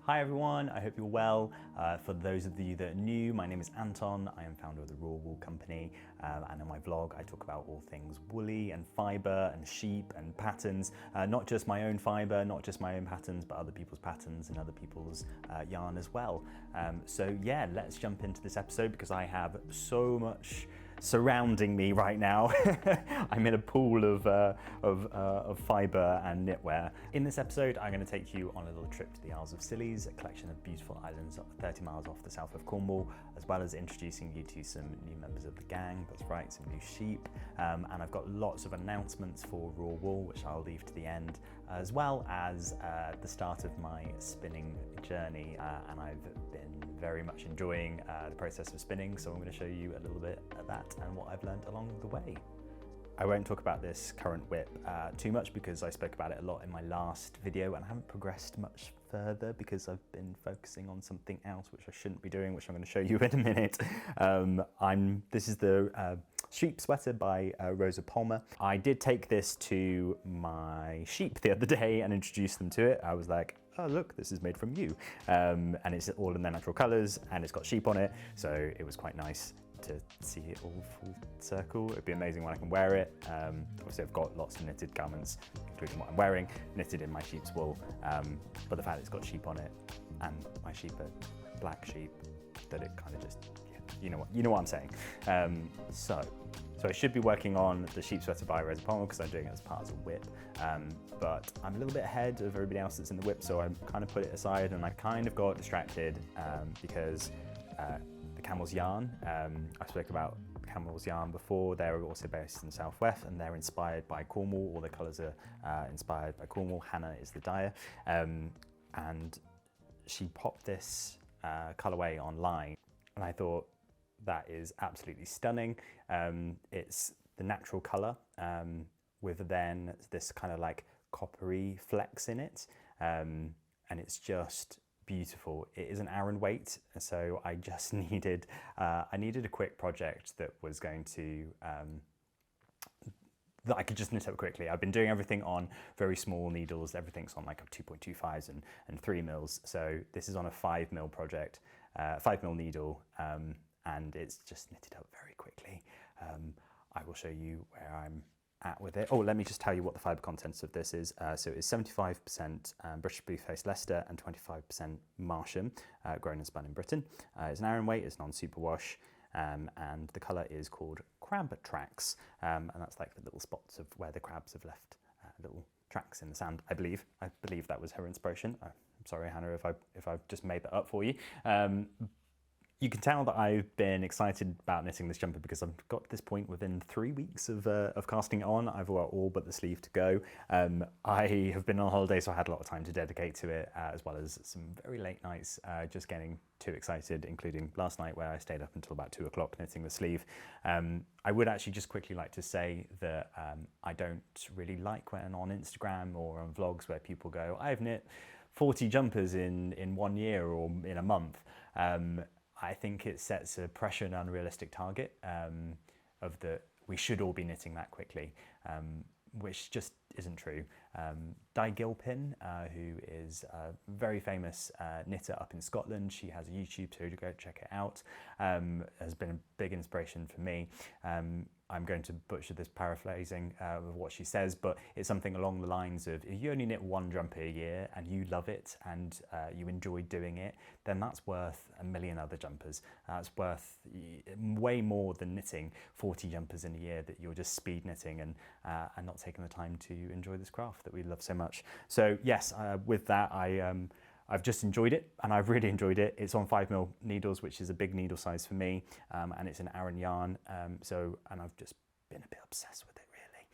Hi everyone, I hope you're well. For those of you that are new, my name is Anton. I am founder of the Raw Wool Company, and in my vlog I talk about all things woolly and fibre and sheep and patterns. Not just my own fibre, not just my own patterns, but other people's patterns and other people's yarn as well. So yeah, let's jump into this episode because I have so much surrounding me right now. I'm in a pool of fibre and knitwear. In this episode, I'm going to take you on a little trip to the Isles of Scilly, a collection of beautiful islands 30 miles off the south of Cornwall, as well as introducing you to some new members of the gang, that's right, some new sheep. And I've got lots of announcements for Raw Wool, which I'll leave to the end, as well as the start of my spinning journey. And I've been very much enjoying the process of spinning, so I'm going to show you a little bit of that and what I've learned along the way. I won't talk about this current whip too much because I spoke about it a lot in my last video and I haven't progressed much further because I've been focusing on something else which I shouldn't be doing, which I'm going to show you in a minute. This is the sheep sweater by Rosa Pomar. I did take this to my sheep the other day and introduce them to it. I was like, oh look, this is made from you. And it's all in their natural colours and it's got sheep on it, so it was quite nice to see it all full circle. It'd be amazing when I can wear it. Obviously I've got lots of knitted garments, including what I'm wearing, knitted in my sheep's wool, but the fact it's got sheep on it and my sheep are black sheep, that it kind of just, yeah, you know what I'm saying. So I should be working on the sheep sweater by Rosa Pomar because I'm doing it as part of the whip, but I'm a little bit ahead of everybody else that's in the whip, so I kind of put it aside and I kind of got distracted because the Camels yarn, I spoke about Camels yarn before. They're also based in the southwest and they're inspired by Cornwall. All the colours are inspired by Cornwall. Hannah is the dyer, and she popped this colourway online and I thought that is absolutely stunning. It's the natural colour with then this kind of like coppery flecks in it, and it's just beautiful. It is an Aran weight, so I just needed I needed a quick project that was going to that I could just knit up quickly. I've been doing everything on very small needles. Everything's on like 2.25s and 3 mils. So this is on a 5 mil project, 5 mil needle, and it's just knitted up very quickly. I will show you where I'm at with it. Oh, let me just tell you what the fibre contents of this is. So it's 75% British Blueface Leicester and 25% Marsham, grown and spun in Britain. It's an Aran weight, it's non-superwash, and the colour is called Crab Tracks, and that's like the little spots of where the crabs have left little tracks in the sand, I believe. I believe that was her inspiration. I'm sorry, Hannah, if I've just made that up for you. You can tell that I've been excited about knitting this jumper because I've got to this point within 3 weeks of casting it on. I've got all but the sleeve to go. I have been on holiday, so I had a lot of time to dedicate to it, as well as some very late nights just getting too excited, including last night where I stayed up until about 2 o'clock knitting the sleeve. I would actually just quickly like to say that I don't really like when on Instagram or on vlogs where people go, I've knit 40 jumpers in 1 year or in a month. I think it sets a pressure and unrealistic target of that we should all be knitting that quickly, which just isn't true. Gilpin, who is a very famous knitter up in Scotland, she has a YouTube, so go check it out, has been a big inspiration for me. I'm going to butcher this paraphrasing of what she says, but it's something along the lines of, if you only knit 1 jumper a year and you love it and you enjoy doing it, then that's worth a million other jumpers. That's worth way more than knitting 40 jumpers in a year that you're just speed knitting and not taking the time to enjoy this craft that we love so much. So yes, with that, I've just enjoyed it and I've really enjoyed it. It's on 5 mil needles, which is a big needle size for me, and it's an Aran yarn, and I've just been a bit obsessed with it really.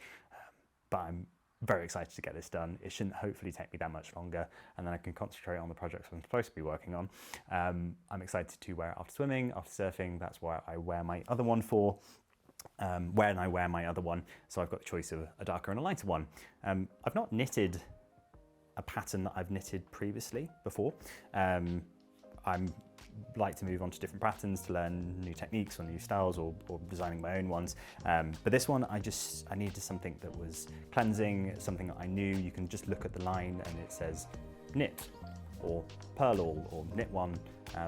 But I'm very excited to get this done. It shouldn't hopefully take me that much longer, and then I can concentrate on the projects I'm supposed to be working on. I'm excited to wear it after swimming, after surfing. That's what I wear my other one for. When I wear my other one, so I've got the choice of a darker and a lighter one. I've not knitted a pattern that I've knitted previously before. I'm like to move on to different patterns to learn new techniques or new styles or designing my own ones. But this one, I needed something that was cleansing, something that I knew. You can just look at the line and it says knit or purl all, or knit one,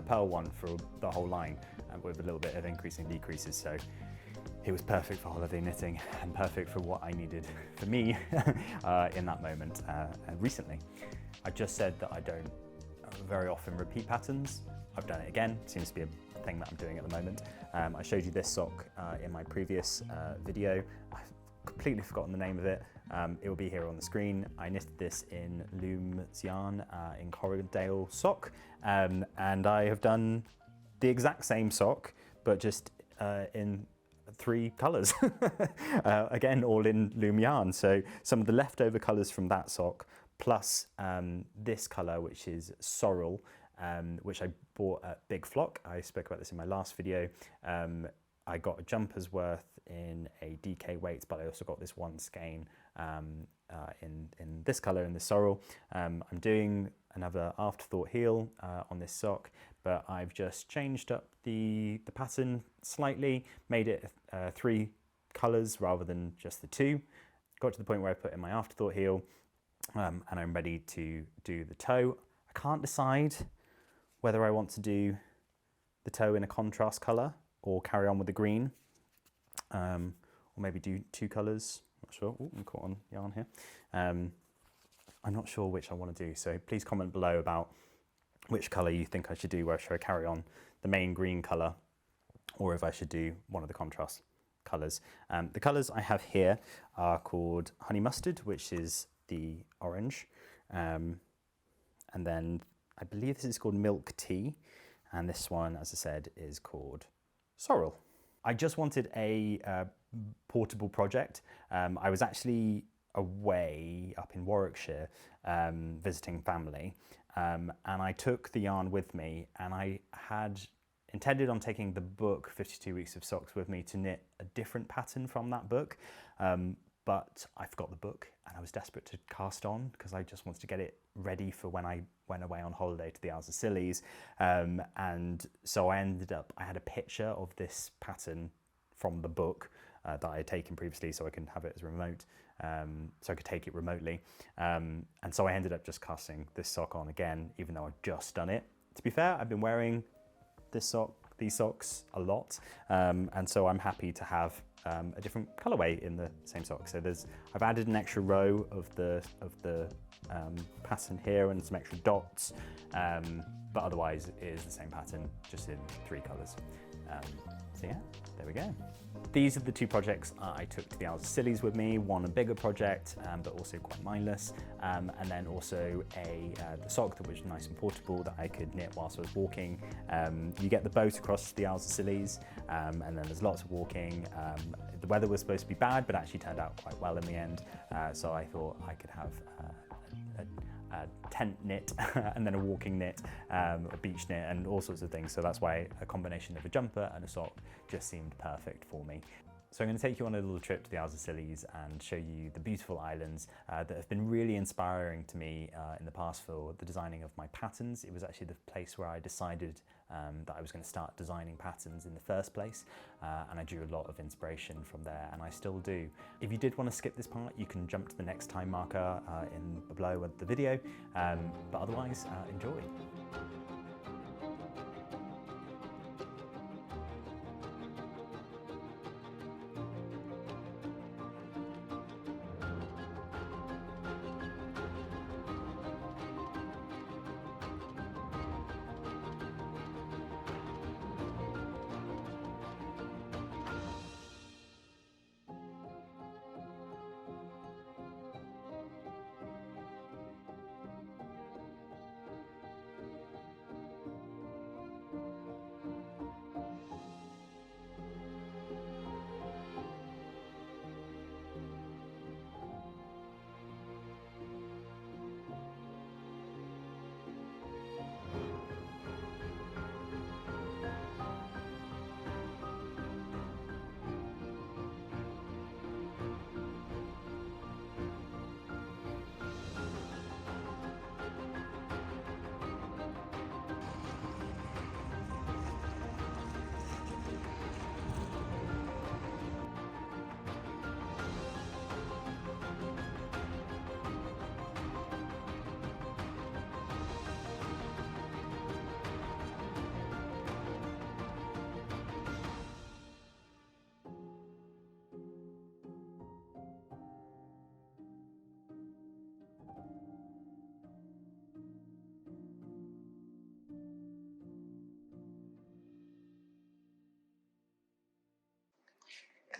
purl one for the whole line, with a little bit of increasing decreases. So it was perfect for holiday knitting and perfect for what I needed for me in that moment recently. I just said that I don't very often repeat patterns. I've done it again. Seems to be a thing that I'm doing at the moment. I showed you this sock in my previous video. I've completely forgotten the name of it. It will be here on the screen. I knitted this in Loom's yarn in Corriedale sock, and I have done the exact same sock, but just in 3 colours. Again, all in Loom yarn. So some of the leftover colours from that sock, plus this colour, which is sorrel, which I bought at Big Flock. I spoke about this in my last video. I got a jumper's worth in a DK weight, but I also got this one skein in this colour, in this sorrel. I'm doing another afterthought heel on this sock, but I've just changed up the pattern slightly, made it 3 colours rather than just the 2. Got to the point where I put in my afterthought heel, and I'm ready to do the toe. I can't decide whether I want to do the toe in a contrast colour or carry on with the green, or maybe do 2 colours. Not sure. Ooh, I'm caught on yarn here. I'm not sure which I want to do, so please comment below about which colour you think I should do, whether should I carry on the main green colour or if I should do one of the contrast colours. The colours I have here are called Honey Mustard, which is the orange, and then I believe this is called Milk Tea, and this one, as I said, is called Sorrel. I just wanted a portable project. I was actually away up in Warwickshire visiting family, and I took the yarn with me, and I had intended on taking the book 52 Weeks of Socks with me to knit a different pattern from that book, but I forgot the book and I was desperate to cast on because I just wanted to get it ready for when I went away on holiday to the Isles of Scillies, and so I had a picture of this pattern from the book that I had taken previously, so I can have it as remote, so I could take it remotely, and so I ended up just casting this sock on again, even though I'd just done it. To be fair, I've been wearing these socks a lot, and so I'm happy to have a different colorway in the same sock. So I've added an extra row of the pattern here and some extra dots, but otherwise it is the same pattern, just in 3 colors. So yeah, there we go. These are the 2 projects I took to the Isles of Scillies with me, one a bigger project, but also quite mindless, and then also the sock that was nice and portable that I could knit whilst I was walking. You get the boat across the Isles of Scillies, and then there's lots of walking. The weather was supposed to be bad, but actually turned out quite well in the end, so I thought I could have a tent knit and then a walking knit, a beach knit, and all sorts of things. So that's why a combination of a jumper and a sock just seemed perfect for me. So I'm going to take you on a little trip to the Isles of Scillies and show you the beautiful islands that have been really inspiring to me in the past for the designing of my patterns. It was actually the place where I decided that I was going to start designing patterns in the first place, and I drew a lot of inspiration from there, and I still do. If you did want to skip this part, you can jump to the next time marker below with the video, but otherwise enjoy.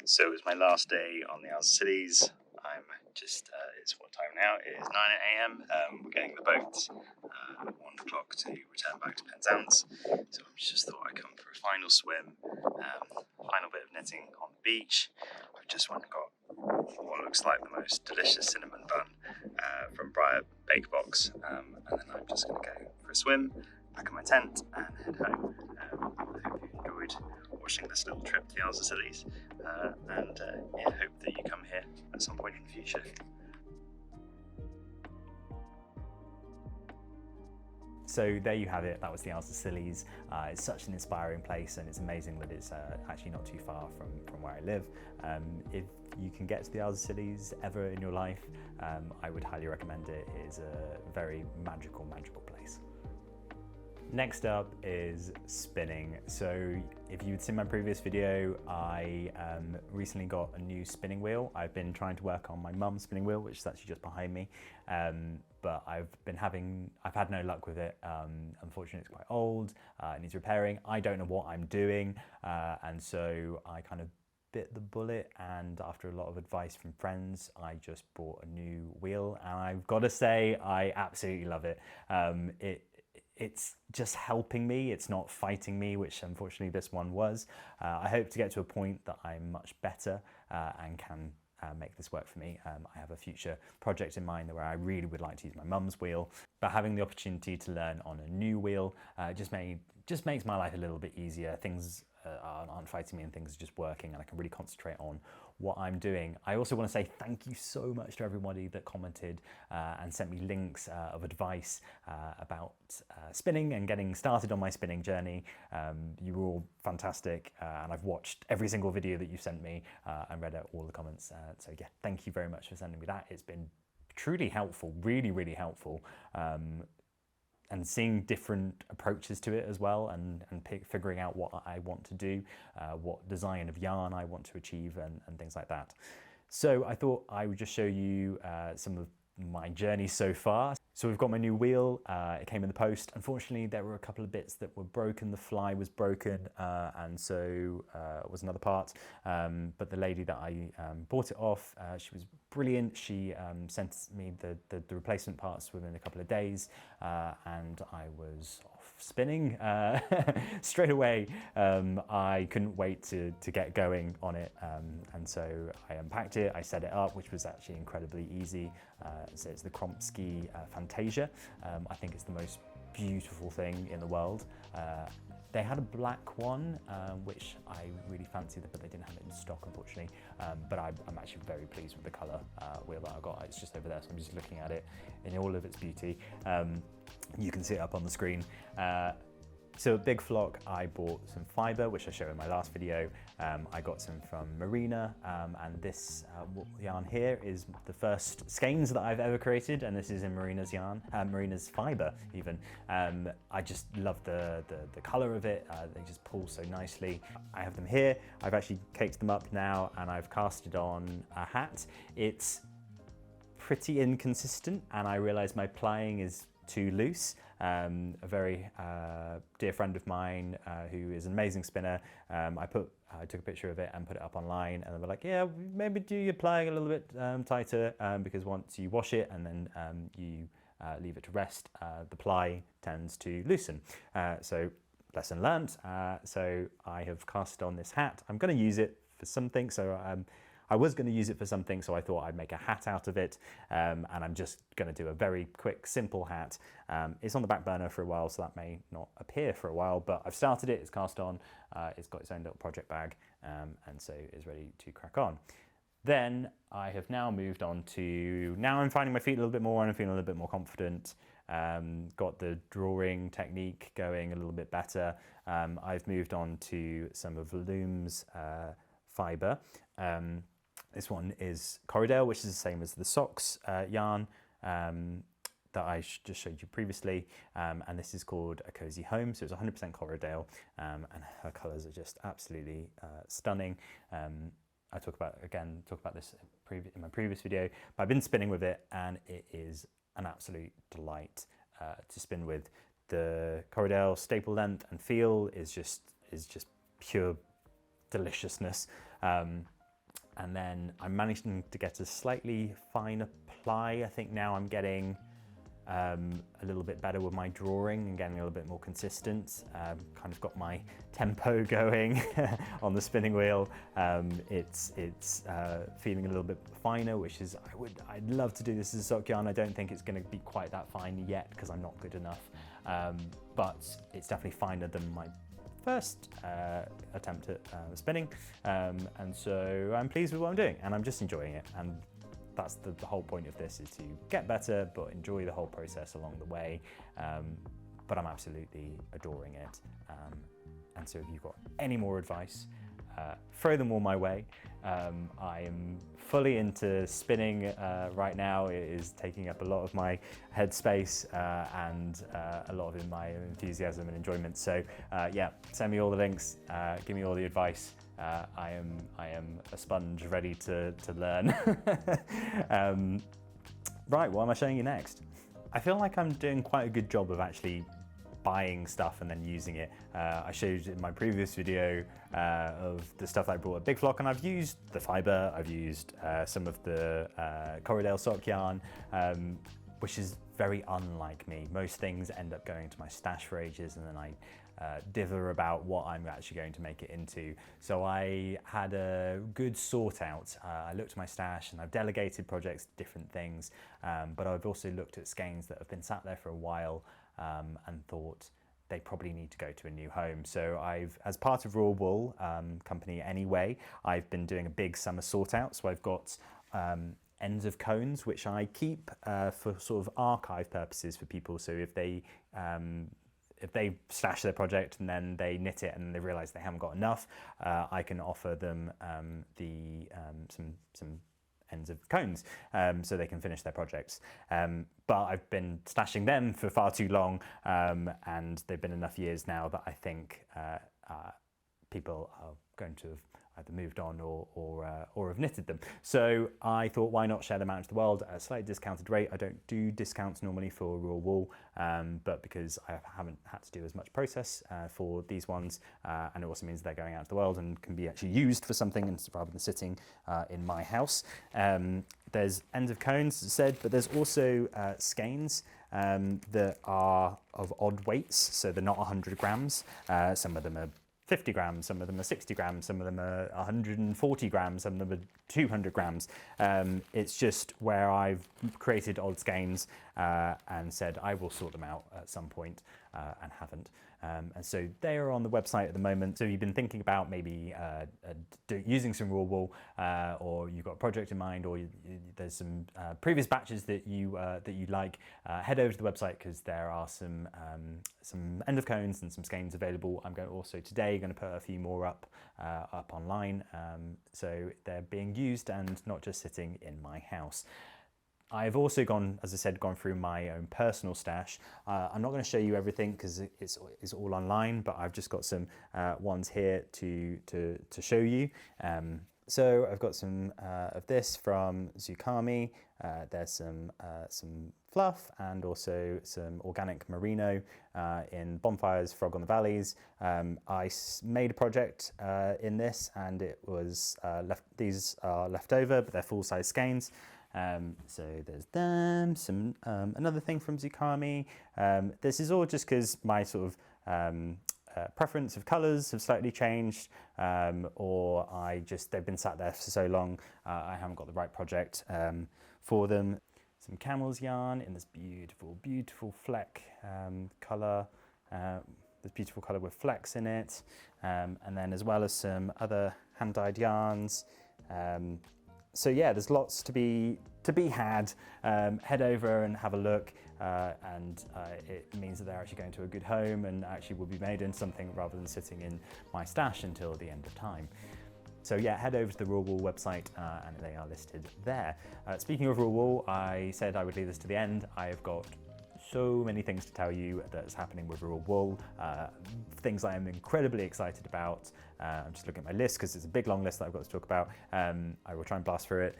So it was my last day on the Isles of Scillies. I'm just, it's what time now? It is 9 a.m. We're getting the boat at 1 o'clock to return back to Penzance. So I just thought I'd come for a final swim, final bit of knitting on the beach. I've just went and got what looks like the most delicious cinnamon bun from Briar Bake Box, and then I'm just going to go for a swim, back in my tent and head home. I hope you enjoyed watching this little trip to the Isles of Scillies, and yeah, hope that you come here at some point in the future. So there you have it, that was the Isles of Scillies. It's such an inspiring place, and it's amazing that it's actually not too far from where I live. If you can get to the Isles of Scillies ever in your life, I would highly recommend it. It is a very magical place. Next up is spinning. So if you'd seen my previous video, I recently got a new spinning wheel. I've been trying to work on my mum's spinning wheel, which is actually just behind me. But I've had no luck with it. Unfortunately, it's quite old, it needs repairing. I don't know what I'm doing. And so I kind of bit the bullet, and after a lot of advice from friends, I just bought a new wheel, and I've got to say, I absolutely love it. It's just helping me, it's not fighting me, which unfortunately this one was. I hope to get to a point that I'm much better and can make this work for me. I have a future project in mind where I really would like to use my mum's wheel, but having the opportunity to learn on a new wheel just makes my life a little bit easier. Things aren't fighting me and things are just working, and I can really concentrate on what I'm doing. I also want to say thank you so much to everybody that commented and sent me links of advice about spinning and getting started on my spinning journey. You were all fantastic, and I've watched every single video that you sent me and read out all the comments. So yeah, thank you very much for sending me that. It's been truly helpful, really helpful. And seeing different approaches to it as well, and figuring out what I want to do, what design of yarn I want to achieve, and things like that. So I thought I would just show you some of my journey so far. So we've got my new wheel, it came in the post. Unfortunately, there were a couple of bits that were broken. The fly was broken, and so was another part. But the lady that I bought it off, she was brilliant. She sent me the replacement parts within a couple of days, and I was off spinning straight away. I couldn't wait to get going on it, and so I unpacked it, I set it up, which was actually incredibly easy. So it's the Kromsky Fantasia. I think it's the most beautiful thing in the world. They had a black one, which I really fancied, but they didn't have it in stock, unfortunately. But I'm actually very pleased with the colour wheel that I got. It's just over there, so I'm just looking at it in all of its beauty. You can see it up on the screen. So at Big Flock, I bought some fibre, which I showed in my last video. I got some from Marina, and this yarn here is the first skeins that I've ever created, and this is in Marina's yarn, Marina's fibre even. I just love the colour of it. They just pull so nicely. I have them here. I've actually caked them up now, and I've casted on a hat. It's pretty inconsistent, and I realise my plying is too loose. A very dear friend of mine who is an amazing spinner, I took a picture of it and put it up online, and they were like, yeah, maybe do your plying a little bit tighter, because once you wash it and then you leave it to rest, the ply tends to loosen. So lesson learnt. So I have cast on this hat. I'm going to use it for something, so I was going to use it for something, so I thought I'd make a hat out of it, and I'm just going to do a very quick, simple hat. It's on the back burner for a while, so that may not appear for a while, but I've started it, it's cast on, it's got its own little project bag, and so it's ready to crack on. Then I have now moved on to, now I'm finding my feet a little bit more, and I'm feeling a little bit more confident. Got the drawing technique going a little bit better. I've moved on to some of Loom's fibre. This one is Corridale, which is the same as the Socks yarn that I just showed you previously, and this is called A Cozy Home, so it's 100% Corridale, and her colours are just absolutely stunning. I talk about this in my previous video, but I've been spinning with it, and it is an absolute delight to spin with. The Corridale staple length and feel is just pure deliciousness. And then I'm managing to get a slightly finer ply. I think now I'm getting a little bit better with my drawing and getting a little bit more consistent. Kind of got my tempo going on the spinning wheel. It's feeling a little bit finer, which is, I'd love to do this as a sock yarn. I don't think it's going to be quite that fine yet because I'm not good enough, but it's definitely finer than my first attempt at spinning, and so I'm pleased with what I'm doing and I'm just enjoying it, and that's the whole point of this, is to get better but enjoy the whole process along the way. But I'm absolutely adoring it, and so if you've got any more advice, throw them all my way. I am fully into spinning right now. It is taking up a lot of my headspace and a lot of my enthusiasm and enjoyment. So yeah, send me all the links, give me all the advice. I am a sponge ready to learn. Right, what am I showing you next? I feel like I'm doing quite a good job of actually buying stuff and then using it. I showed in my previous video of the stuff I bought at Big Flock, and I've used the fibre, I've used some of the Corriedale sock yarn, which is very unlike me. Most things end up going to my stash for ages, and then I dither about what I'm actually going to make it into. So I had a good sort out. I looked at my stash and I've delegated projects to different things, but I've also looked at skeins that have been sat there for a while and thought they probably need to go to a new home. So I've, as part of Raw Wool company anyway, I've been doing a big summer sort out. So I've got ends of cones, which I keep for sort of archive purposes for people. So if they stash their project and then they knit it and they realise they haven't got enough, I can offer them some ends of cones so they can finish their projects. But I've been stashing them for far too long, and they've been enough years now that I think people are going to have either moved on or have knitted them. So I thought, why not share them out into the world at a slightly discounted rate? I don't do discounts normally for raw wool, but because I haven't had to do as much process for these ones, and it also means they're going out into the world and can be actually used for something rather than sitting in my house. There's ends of cones, as I said, but there's also skeins that are of odd weights, so they're not 100 grams. Some of them are 50 grams, some of them are 60 grams, some of them are 140 grams, some of them are 200 grams. It's just where I've created odd skeins and said I will sort them out at some point and haven't. And so they are on the website at the moment. So you've been thinking about maybe using some raw wool, or you've got a project in mind, or there's some previous batches that you like, head over to the website because there are some end of cones and some skeins available. I'm going to put a few more up online, so they're being used and not just sitting in my house. I've also gone through my own personal stash. I'm not going to show you everything because it's all online, but I've just got some ones here to show you. So I've got some of this from Zucami. There's some fluff and also some organic merino in Bonfires, Frog on the Valleys. I made a project in this, and it was these are left over, but they're full-size skeins. So there's them, another thing from Zucami. This is all just because my sort of preference of colours have slightly changed, or they've been sat there for so long, I haven't got the right project for them. Some Camels yarn in this beautiful, beautiful fleck colour. This beautiful colour with flecks in it, and then as well as some other hand-dyed yarns. So yeah, there's lots to be had. Head over and have a look, and it means that they're actually going to a good home and actually will be made into something rather than sitting in my stash until the end of time. So yeah, head over to the Raw Wool website and they are listed there. Speaking of Raw Wool, I said I would leave this to the end. I have got so many things to tell you that's happening with Raw Wool, things I am incredibly excited about. I'm just looking at my list because it's a big long list that I've got to talk about. I will try and blast through it.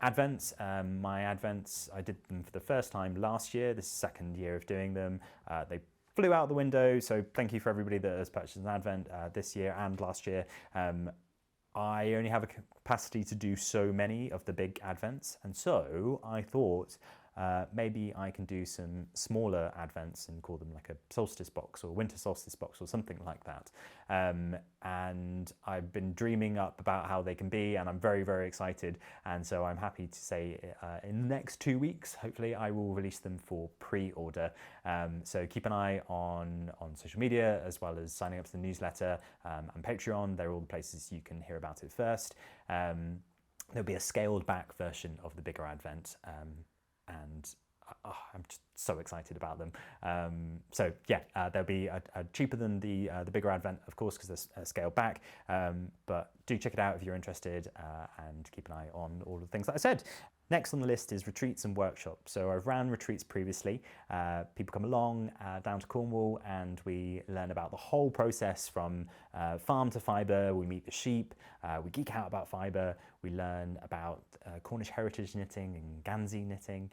Advents, my Advents, I did them for the first time last year. This is the second year of doing them. They flew out the window, so thank you for everybody that has purchased an Advent this year and last year. I only have a capacity to do so many of the big advents, and so I thought maybe I can do some smaller advents and call them like a solstice box or winter solstice box or something like that. And I've been dreaming up about how they can be, and I'm very, very excited. And so I'm happy to say in the next 2 weeks, hopefully I will release them for pre-order. So keep an eye on social media, as well as signing up to the newsletter and Patreon. They're all the places you can hear about it first. There'll be a scaled back version of the bigger advent. And I'm just so excited about them. So yeah, they'll be cheaper than the bigger advent, of course, because they're scaled back. But do check it out if you're interested, and keep an eye on all the things that I said. Next on the list is retreats and workshops. So I've ran retreats previously. People come along down to Cornwall, and we learn about the whole process from farm to fibre. We meet the sheep, we geek out about fibre, we learn about Cornish heritage knitting and Gansey knitting.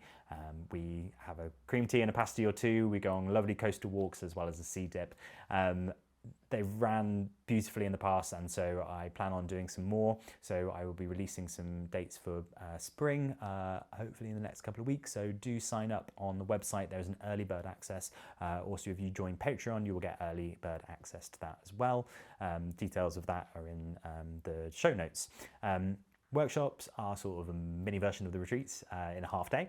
We have a cream tea and a pasty or two. We go on lovely coastal walks as well as a sea dip. They've ran beautifully in the past, and so I plan on doing some more. So I will be releasing some dates for spring, hopefully in the next couple of weeks. So do sign up on the website. There's an early bird access. Also, if you join Patreon, you will get early bird access to that as well. Details of that are in the show notes. Workshops are sort of a mini version of the retreats in a half day.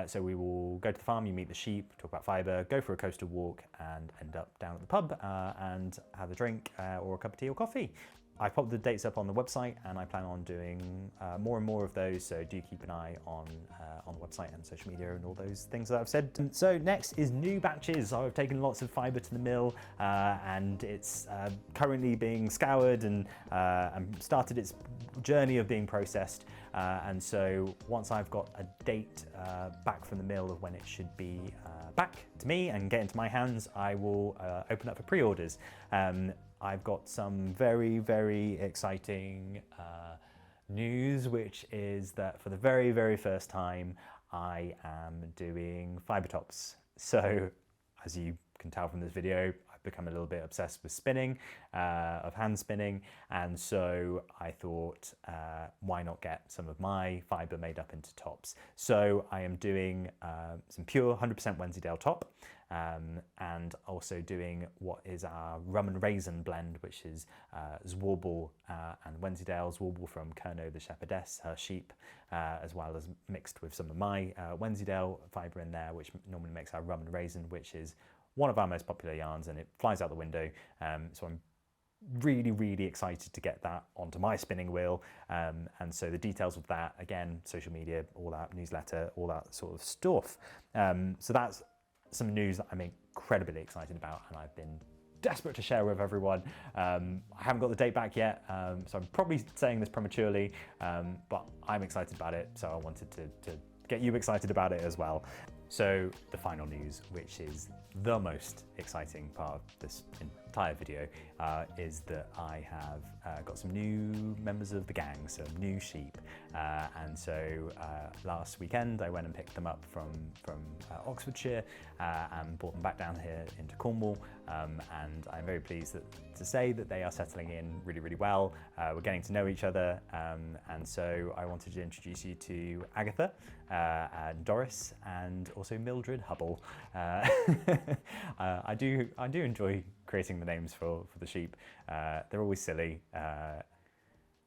So we will go to the farm, you meet the sheep, talk about fibre, go for a coastal walk, and end up down at the pub and have a drink or a cup of tea or coffee. I popped the dates up on the website, and I plan on doing more and more of those, so do keep an eye on the website and social media and all those things that I've said. So next is new batches. I've taken lots of fibre to the mill, and it's currently being scoured and started its journey of being processed. And so once I've got a date back from the mill of when it should be back to me and get into my hands, I will open up for pre-orders. I've got some very, very exciting news, which is that for the very, very first time, I am doing fibre tops. So as you can tell from this video, I've become a little bit obsessed with spinning, of hand spinning. And so I thought, why not get some of my fibre made up into tops? So I am doing some pure 100% Wensleydale top. And also doing what is our rum and raisin blend, which is Zwarble and Wensleydale, Zwarble from Kerno the shepherdess, her sheep, as well as mixed with some of my Wensleydale fibre in there, which normally makes our rum and raisin, which is one of our most popular yarns, and it flies out the window. So I'm really, really excited to get that onto my spinning wheel. And so the details of that, again, social media, all that, newsletter, all that sort of stuff. So that's some news that I'm incredibly excited about, and I've been desperate to share with everyone. I haven't got the date back yet, so I'm probably saying this prematurely, but I'm excited about it, so I wanted to get you excited about it as well. So the final news, which is the most exciting part of this entire video, is that I have got some new members of the gang, some new sheep. And so last weekend I went and picked them up from Oxfordshire and brought them back down here into Cornwall. And I'm very pleased to say that they are settling in really, really well. We're getting to know each other. And so I wanted to introduce you to Agatha and Doris, and also Mildred Hubble. I do enjoy creating the names for the sheep. They're always silly.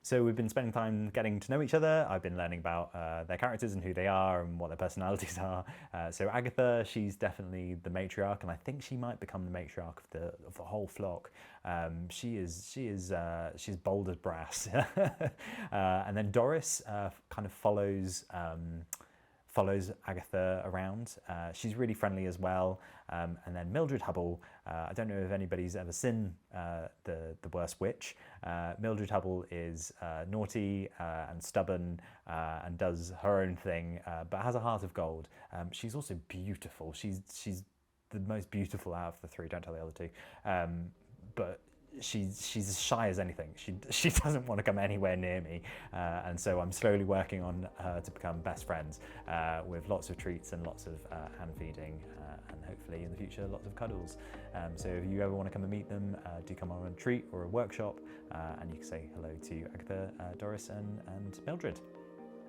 So we've been spending time getting to know each other. I've been learning about their characters and who they are and what their personalities are. So Agatha, she's definitely the matriarch, and I think she might become the matriarch of the whole flock. She's bold as brass. And then Doris kind of follows Agatha around. She's really friendly as well. And then Mildred Hubble, I don't know if anybody's ever seen the Worst Witch. Mildred Hubble is naughty and stubborn and does her own thing, but has a heart of gold. She's also beautiful. She's the most beautiful out of the three, don't tell the other two. But she's as shy as anything. She doesn't want to come anywhere near me, and so I'm slowly working on her to become best friends with lots of treats and lots of hand feeding and hopefully in the future lots of cuddles. So if you ever want to come and meet them, do come on a treat or a workshop, and you can say hello to Agatha, Doris and Mildred.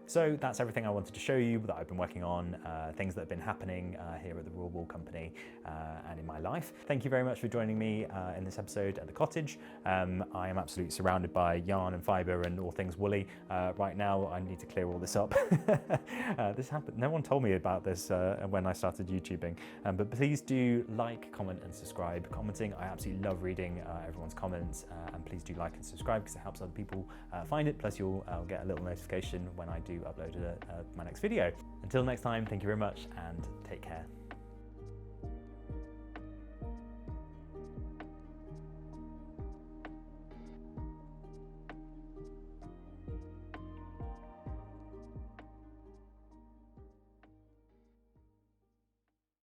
So that's everything I wanted to show you that I've been working on, things that have been happening here at the Royal Wool Company and in my life. Thank you very much for joining me in this episode at the cottage. I am absolutely surrounded by yarn and fibre and all things woolly. Right now I need to clear all this up. This happened, no one told me about this when I started YouTubing, but please do like, comment and subscribe. Commenting, I absolutely love reading everyone's comments, and please do like and subscribe because it helps other people find it, plus you'll get a little notification when I do upload my next video. Until next time, thank you very much and take care.